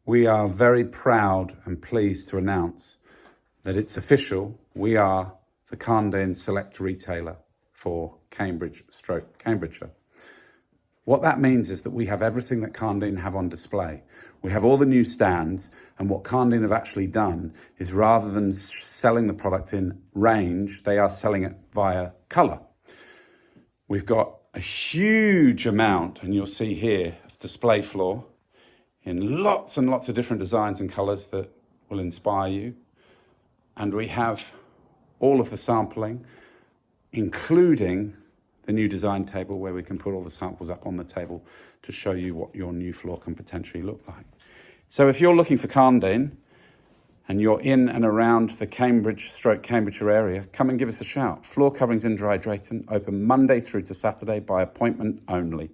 We are very proud and pleased to announce that it's official. We are the Karndean Select retailer for Cambridgeshire. What that means is that we have everything that Karndean have on display. We have all the new stands, and what Karndean have actually done is, rather than selling the product in range, they are selling it via colour. We've got a huge amount, and you'll see here, of display floor in lots and lots of different designs and colours that will inspire you. And we have all of the sampling, including the new design table where we can put all the samples up on the table to show you what your new floor can potentially look like. So if you're looking for Karndean and you're in and around the Cambridgeshire area, come and give us a shout. Floor Coverings in Dry Drayton, open Monday through to Saturday by appointment only.